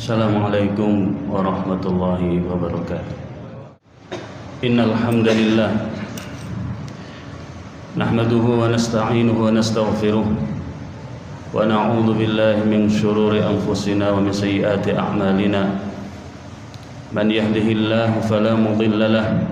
Assalamualaikum warahmatullahi wabarakatuh. Innal hamdalillah nahmaduhu wa nasta'inuhu wa nastaghfiruh wa na'udzu billahi min shururi anfusina wa min sayyiati a'malina. Man yahdihillahu fala mudilla lahu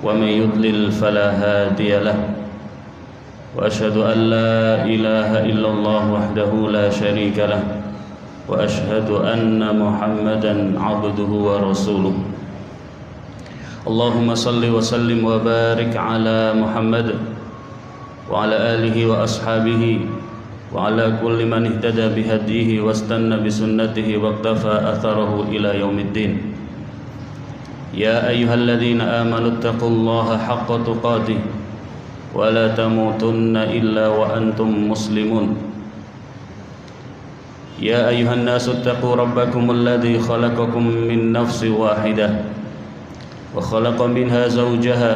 wa man yudlil fala hadiya lahu. Wa asyhadu an la ilaha illallah wahdahu la syarika lahu wa asyhadu anna Muhammadan abduhu wa rasuluh. Allahumma salli wa sallim wa barik ala Muhammad wa ala alihi wa ashabihi wa ala kulli man ihtada bihadihi wastanna bisunnatihi wa iqtafa atharahu ila yaumiddin. Ya ayyuhalladzina amanu taqullaha haqqa tuqatih wa la tamutunna illa wa antum muslimun. يا أيها الناس اتقوا ربكم الذي خلقكم من نفس واحدة وخلق منها زوجها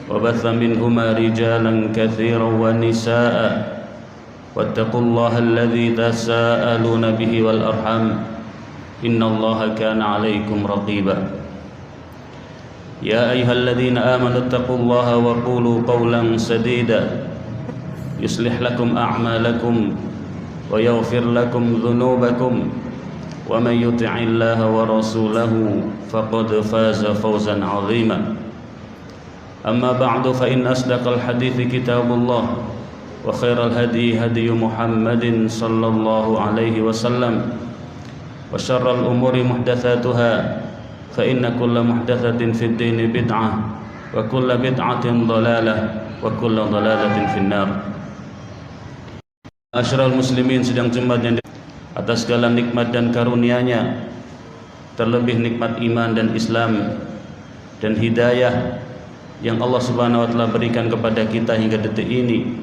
وبث منهما رجالا كثيرا ونساء واتقوا الله الذي تساءلون به والأرحام إن الله كان عليكم رقيبا. يا أيها الذين آمنوا اتقوا الله وقولوا قولا سديدا يصلح لكم أعمالكم ويغفر لكم ذنوبكم ومن يطع الله ورسوله فقد فاز فوزا عظيما. أما بعد فإن أصدق الحديث كتاب الله وخير الهدي هدي محمد صلى الله عليه وسلم وشر الأمور محدثاتها فإن كل محدثة في الدين بدعة وكل بدعة ضلالة وكل ضلالة في النار. Asyiral muslimin sedang jemaat yang atas segala nikmat dan karunia-Nya, terlebih nikmat iman dan Islam dan hidayah yang Allah Subhanahu wa taala berikan kepada kita hingga detik ini,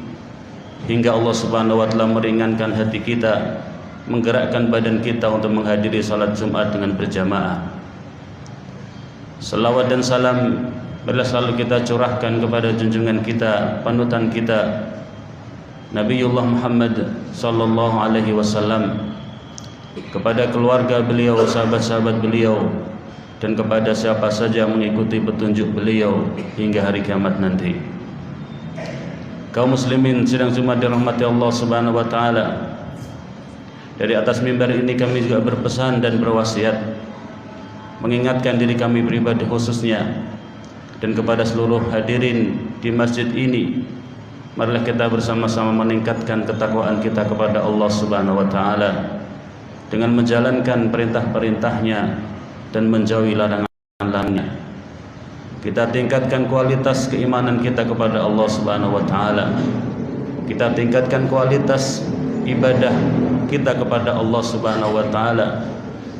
hingga Allah Subhanahu wa taala meringankan hati kita, menggerakkan badan kita untuk menghadiri salat Jumat dengan berjamaah. Salawat dan salam marilah selalu kita curahkan kepada junjungan kita, panutan kita, Nabiullah Muhammad sallallahu alaihi wasallam, kepada keluarga beliau, sahabat-sahabat beliau, dan kepada siapa saja yang mengikuti petunjuk beliau hingga hari kiamat nanti. Kaum muslimin sidang Jumat dirahmati Allah Subhanahu wa taala. Dari atas mimbar ini kami juga berpesan dan berwasiat mengingatkan diri kami pribadi khususnya dan kepada seluruh hadirin di masjid ini. Marilah kita bersama-sama meningkatkan ketakwaan kita kepada Allah Subhanahu wa taala dengan menjalankan perintah-perintahnya dan menjauhi larangan-larangannya. Kita tingkatkan kualitas keimanan kita kepada Allah Subhanahu wa taala. Kita tingkatkan kualitas ibadah kita kepada Allah Subhanahu wa taala.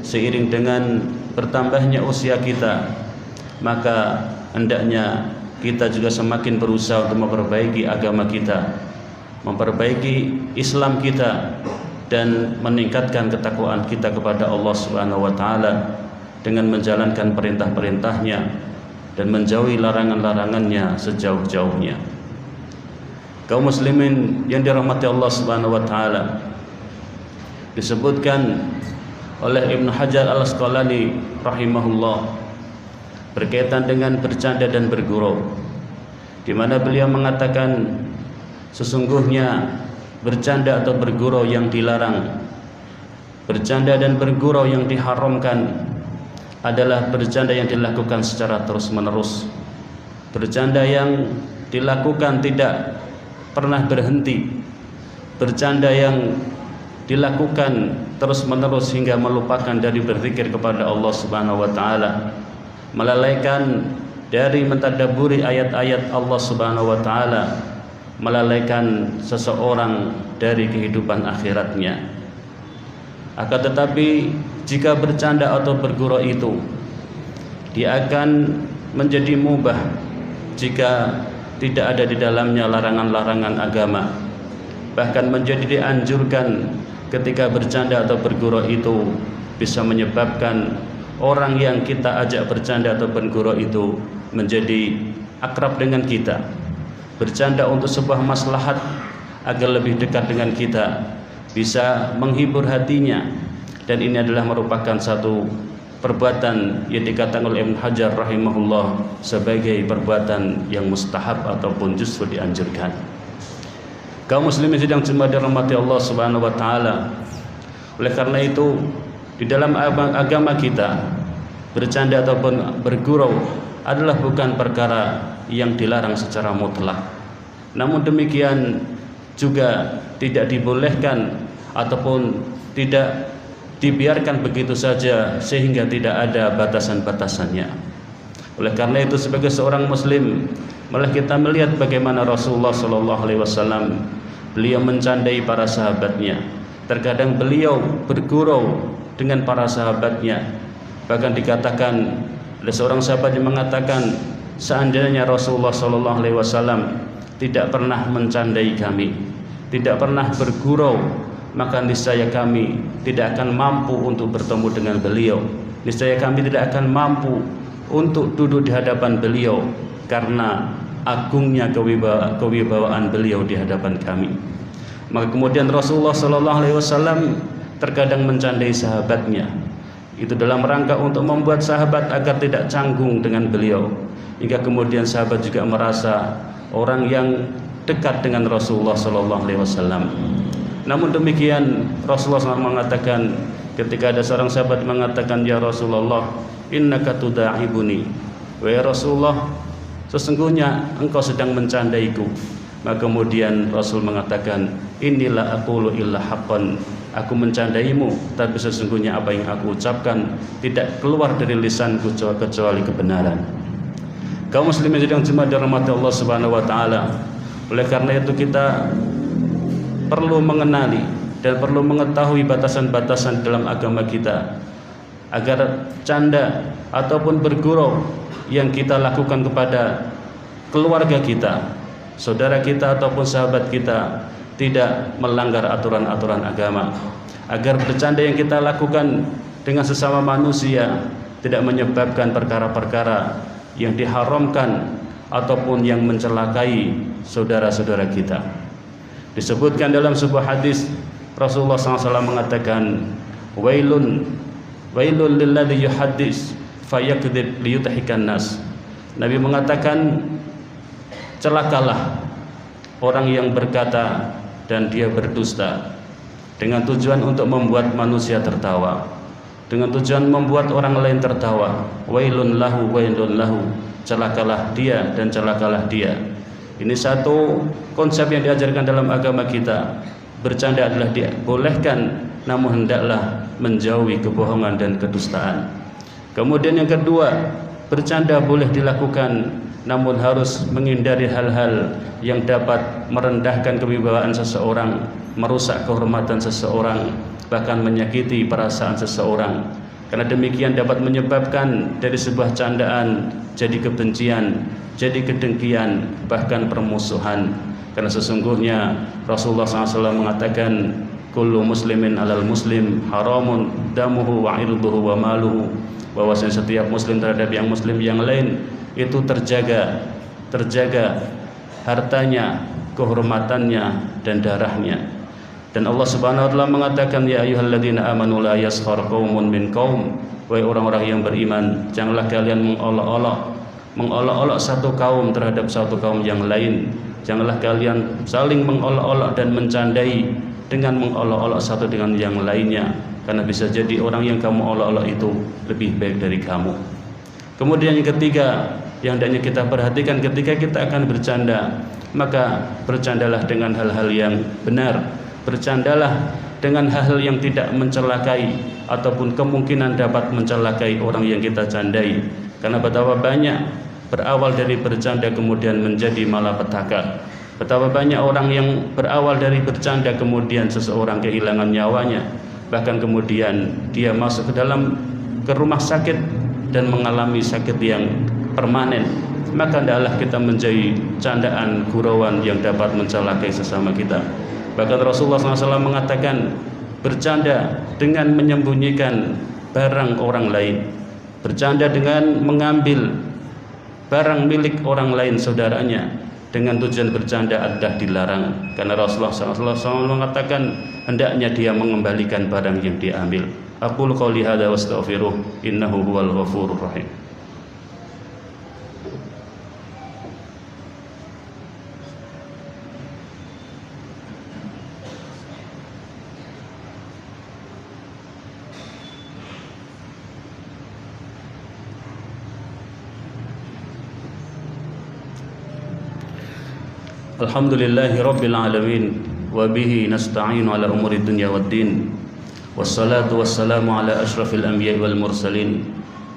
Seiring dengan bertambahnya usia kita, maka hendaknya kita juga semakin berusaha untuk memperbaiki agama kita, memperbaiki Islam kita, dan meningkatkan ketakwaan kita kepada Allah Subhanahu wa taala dengan menjalankan perintah-perintahnya dan menjauhi larangan-larangannya sejauh-jauhnya. Kaum muslimin yang dirahmati Allah Subhanahu wa taala, disebutkan oleh Ibnu Hajar Al-Asqalani rahimahullah berkaitan dengan bercanda dan bergurau, di mana beliau mengatakan sesungguhnya bercanda atau bergurau yang dilarang, bercanda dan bergurau yang diharamkan adalah bercanda yang dilakukan secara terus-menerus, bercanda yang dilakukan tidak pernah berhenti, bercanda yang dilakukan terus-menerus hingga melupakan dari berzikir kepada Allah Subhanahu wa taala, melalaikan dari mentadabburi ayat-ayat Allah Subhanahu wa taala, melalaikan seseorang dari kehidupan akhiratnya. Akan tetapi jika bercanda atau bergurau itu, dia akan menjadi mubah jika tidak ada di dalamnya larangan-larangan agama. Bahkan menjadi dianjurkan ketika bercanda atau bergurau itu bisa menyebabkan orang yang kita ajak bercanda atau bergurau itu menjadi akrab dengan kita, bercanda untuk sebuah maslahat agar lebih dekat dengan kita, bisa menghibur hatinya, dan ini adalah merupakan satu perbuatan yang dikatakan oleh Ibnu Hajar rahimahullah sebagai perbuatan yang mustahab ataupun justru dianjurkan. Kaum muslimin sedang cuma dirahmati Allah Subhanahu wa taala. Oleh karena itu, di dalam agama kita, bercanda ataupun bergurau adalah bukan perkara yang dilarang secara mutlak. Namun demikian juga tidak dibolehkan ataupun tidak dibiarkan begitu saja sehingga tidak ada batasan-batasannya. Oleh karena itu, sebagai seorang muslim, malah kita melihat bagaimana Rasulullah SAW beliau mencandai para sahabatnya. Terkadang beliau bergurau dengan para sahabatnya. Bahkan dikatakan oleh seorang sahabat yang mengatakan, seandainya Rasulullah SAW tidak pernah mencandai kami, tidak pernah bergurau, maka niscaya kami tidak akan mampu untuk bertemu dengan beliau. Niscaya kami tidak akan mampu untuk duduk di hadapan beliau karena agungnya kewibawaan beliau di hadapan kami. Maka kemudian Rasulullah SAW terkadang mencandai sahabatnya. Itu dalam rangka untuk membuat sahabat agar tidak canggung dengan beliau, hingga kemudian sahabat juga merasa orang yang dekat dengan Rasulullah SAW. Namun demikian Rasulullah SAW mengatakan, ketika ada seorang sahabat mengatakan, ya Rasulullah, innaka tuda'ibuni, wahai Rasulullah, sesungguhnya engkau sedang mencandaiku. Maka kemudian Rasul mengatakan, inilah aqulu illa haqqan, aku mencandaimu, tapi sesungguhnya apa yang aku ucapkan tidak keluar dari lisanku kecuali kebenaran. Kaum muslimin sedang jemaah dirahmati Allah Subhanahu wa taala. Oleh karena itu kita perlu mengenali dan perlu mengetahui batasan-batasan dalam agama kita, agar canda ataupun bergurau yang kita lakukan kepada keluarga kita, saudara kita ataupun sahabat kita tidak melanggar aturan-aturan agama, agar bercanda yang kita lakukan dengan sesama manusia tidak menyebabkan perkara-perkara yang diharamkan ataupun yang mencelakai saudara-saudara kita. Disebutkan dalam sebuah hadis, Rasulullah SAW mengatakan, wailun lilladzi yuhaddits fayakdzib liyudhikan nas. Nabi mengatakan, celakalah orang yang berkata dan dia berdusta dengan tujuan untuk membuat manusia tertawa, dengan tujuan membuat orang lain tertawa. Wailun lahu, celakalah dia dan celakalah dia. Ini satu konsep yang diajarkan dalam agama kita. Bercanda adalah dibolehkan, namun hendaklah menjauhi kebohongan dan kedustaan. Kemudian yang kedua, bercanda boleh dilakukan, namun harus menghindari hal-hal yang dapat merendahkan kewibawaan seseorang, merusak kehormatan seseorang, bahkan menyakiti perasaan seseorang. Karena demikian dapat menyebabkan dari sebuah candaan jadi kebencian, jadi kedengkian, bahkan permusuhan. Karena sesungguhnya Rasulullah SAW mengatakan, kullu muslimin alal muslim haramun damuhu wa irduhu wa maluhu, bahwasanya setiap muslim terhadap yang muslim yang lain itu terjaga hartanya, kehormatannya dan darahnya. Dan Allah Subhanahu wa taala mengatakan, ya ayyuhalladzina amanu la yaskhar qaumun min qaum, wahai orang-orang yang beriman, janganlah kalian mengolok-olok satu kaum terhadap satu kaum yang lain. Janganlah kalian saling mengolok-olok dan mencandai dengan mengolok-olok satu dengan yang lainnya, karena bisa jadi orang yang kamu olok-olok itu lebih baik dari kamu. Kemudian yang ketiga yang hendaknya kita perhatikan ketika kita akan bercanda, maka bercandalah dengan hal-hal yang benar. Bercandalah dengan hal-hal yang tidak mencelakai ataupun kemungkinan dapat mencelakai orang yang kita candai. Karena betapa banyak berawal dari bercanda kemudian menjadi malapetaka. Betapa banyak orang yang berawal dari bercanda kemudian seseorang kehilangan nyawanya, bahkan kemudian dia masuk ke rumah sakit dan mengalami sakit yang permanen. Maka hendaklah kita menjadi candaan, gurauan yang dapat mencelakai sesama kita. Bahkan Rasulullah SAW mengatakan, bercanda dengan menyembunyikan barang orang lain, bercanda dengan mengambil barang milik orang lain saudaranya dengan tujuan bercanda adalah dilarang. Karena Rasulullah SAW mengatakan hendaknya dia mengembalikan barang yang diambil. Aqulu qawli hadza wa astaghfiruh innahu huwal ghafurur rahim. Alhamdulillahi rabbil alamin wa bihi nasta'inu ala umuri dunya waddin. Wassalatu wassalamu ala asyrafil anbiya'i wal mursalin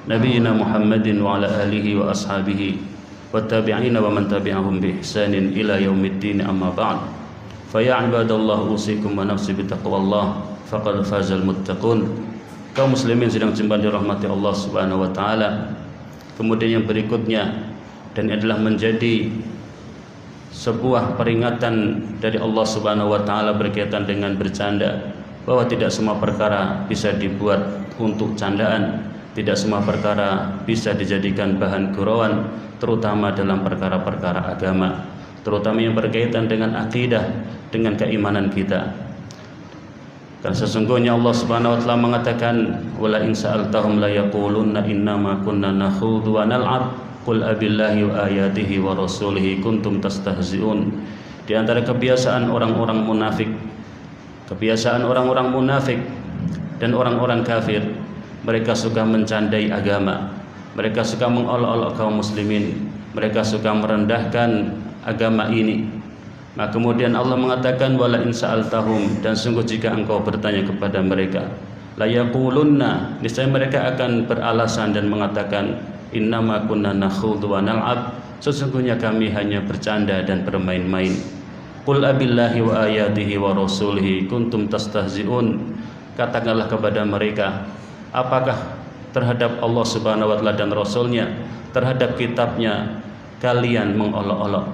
nabiyyina Muhammadin wa ala alihi wa ashabihi wattabi'ina wa man tabi'ahum bi ihsanin ila yaumiddin, amma ba'd. Fa ya ibadallah, usikum wa nafsi bi taqwallah faqad fazal muttaqun. Kaum muslimin sedang jemaah dirahmati Allah Subhanahu wa taala. Kemudian yang berikutnya, dan adalah menjadi sebuah peringatan dari Allah Subhanahu wa taala berkaitan dengan bercanda, bahwa tidak semua perkara bisa dibuat untuk candaan, tidak semua perkara bisa dijadikan bahan gurauan, terutama dalam perkara-perkara agama, terutama yang berkaitan dengan akidah, dengan keimanan kita. Karena sesungguhnya Allah Subhanahu wa taala mengatakan, wala in sa'altahum la yaqulunna innama kunna nakhudhu wa nal'ab qul abillahi wa ayatihi wa rasulihi kuntum tastahzi'un. Di antara kebiasaan orang-orang munafik, dan orang-orang kafir, mereka suka mencandai agama, mereka suka mengolok-olok kaum muslimin, mereka suka merendahkan agama ini. Nah, kemudian Allah mengatakan wala in sa'altahum, dan sungguh jika engkau bertanya kepada mereka, la yaqulunna, niscaya mereka akan beralasan dan mengatakan, innama kunna nakhudhu wa nal'ab, sesungguhnya kami hanya bercanda dan bermain-main. Qul abillahi wa ayatihi wa rasulihi kuntum tastahzi'un. Katakanlah kepada mereka, apakah terhadap Allah Subhanahu wa taala dan Rasulnya, terhadap kitabnya kalian mengolok-olok?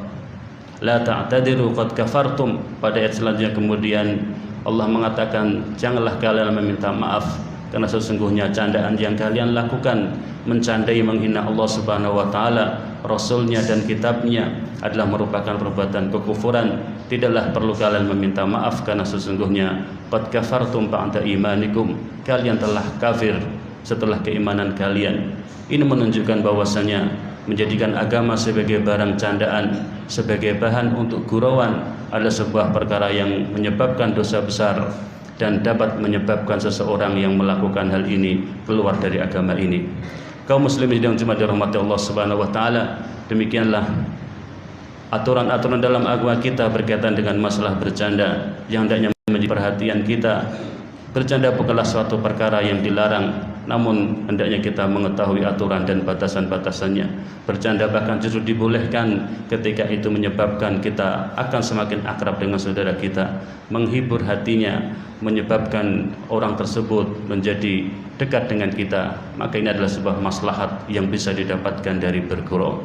La ta'tadiru qad kafartum. Pada ayat selanjutnya kemudian Allah mengatakan, janganlah kalian meminta maaf, karena sesungguhnya candaan yang kalian lakukan, mencandai, menghina Allah Subhanahu wa taala, Rasulnya dan kitabnya, adalah merupakan perbuatan kekufuran. Tidaklah perlu kalian meminta maaf, karena sesungguhnya qad kafartum ba'da imanikum, kalian telah kafir setelah keimanan kalian. Ini menunjukkan bahwasanya menjadikan agama sebagai barang candaan, sebagai bahan untuk gurauan, adalah sebuah perkara yang menyebabkan dosa besar dan dapat menyebabkan seseorang yang melakukan hal ini keluar dari agama ini. Kaum muslimin yang cuma dirahmati Allah Subhanahu wa taala, demikianlah aturan-aturan dalam agama kita berkaitan dengan masalah bercanda yang hendaknya menjadi perhatian kita. Bercanda bukanlah suatu perkara yang dilarang, namun hendaknya kita mengetahui aturan dan batasan-batasannya. Bercanda bahkan justru dibolehkan ketika itu menyebabkan kita akan semakin akrab dengan saudara kita, menghibur hatinya, menyebabkan orang tersebut menjadi dekat dengan kita. Maka ini adalah sebuah maslahat yang bisa didapatkan dari bergurau.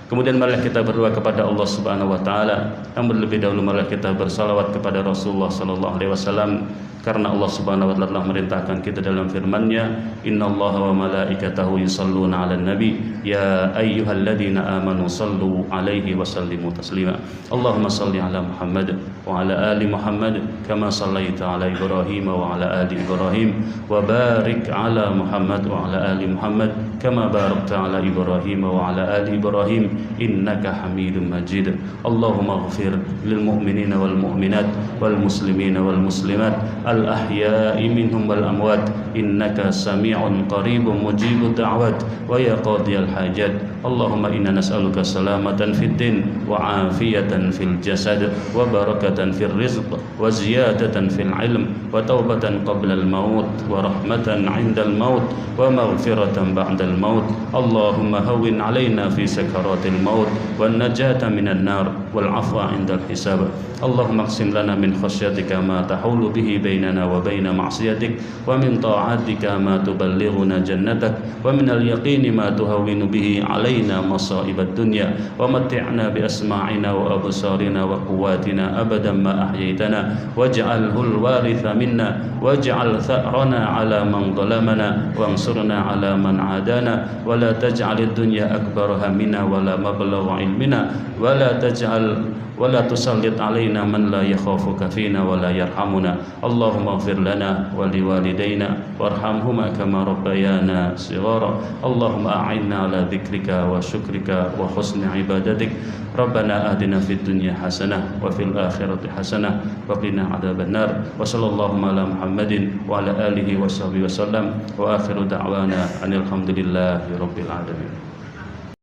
Kemudian marilah kita berdoa kepada Allah Subhanahu wa taala. Namun lebih dahulu marilah kita bersalawat kepada Rasulullah sallallahu alaihi wasallam, karena Allah Subhanahu wa taala telah merintahkan kita dalam firman-Nya, innallaha wa malaikatahu yusholluna 'alan nabi ya ayyuhalladzina amanu shallu 'alaihi wa sallimu taslima. Allahumma shalli 'ala Muhammad wa 'ala ali Muhammad kama shallaita 'ala Ibrahim wa 'ala ali Ibrahim wa barik 'ala Muhammad wa 'ala ali Muhammad kama barakta 'ala Ibrahim wa 'ala ali Ibrahim innaka Hamidum Majid. Allahumma ighfir lil mu'minina wal mu'minat wal muslimina wal muslimat al ahya'i minhum wal amwat innaka sami'un qaribun mujibud da'wat wa ya qadiyal hajat. Allahumma inna nas'aluka salamatan fid din wa afiyatan fil jasad wa barakatan fil rizq wa ziyadatan fil ilm wa taubatan qabla al maut wa rahmatan 'inda al maut wa maghfiratan ba'da al maut. Allahumma hawwin 'alaina fi sakaratil maut wan najata minan nar wal 'afwa 'inda al hisab. Allahumma aqsim lana min khasyatika ma tahulu bihi bainana wa baina ma'siyatik wa min ta'atika ma tuballighuna jannatak wa min al-yaqini ma tuhawwinu bihi 'alaina masa'ibad dunya wa matti'na bi asma'ina wa absarina wa quwwatina abadan ma ahyaytana waj'alhu al-waritha minna waj'al tha'rana 'ala man zalamana wansurna 'ala man 'adana wa la taj'al ad-dunya akbar hammina wa la mablagha 'ilmina wa la taj'al ولا تسلط علينا من لا يخافك فينا ولا يرحمنا اللهم اغفر لنا ولوالدينا وارحمهما كما ربيانا صغارا اللهم أعنا على ذكرك وشكرك وحسن عبادتك ربنا آتنا في الدنيا حسنة وفي الآخرة حسنة وقنا عذاب النار وصلى الله على محمد وعلى آله وصحبه وسلم وآخر دعوانا أن الحمد لله رب العالمين.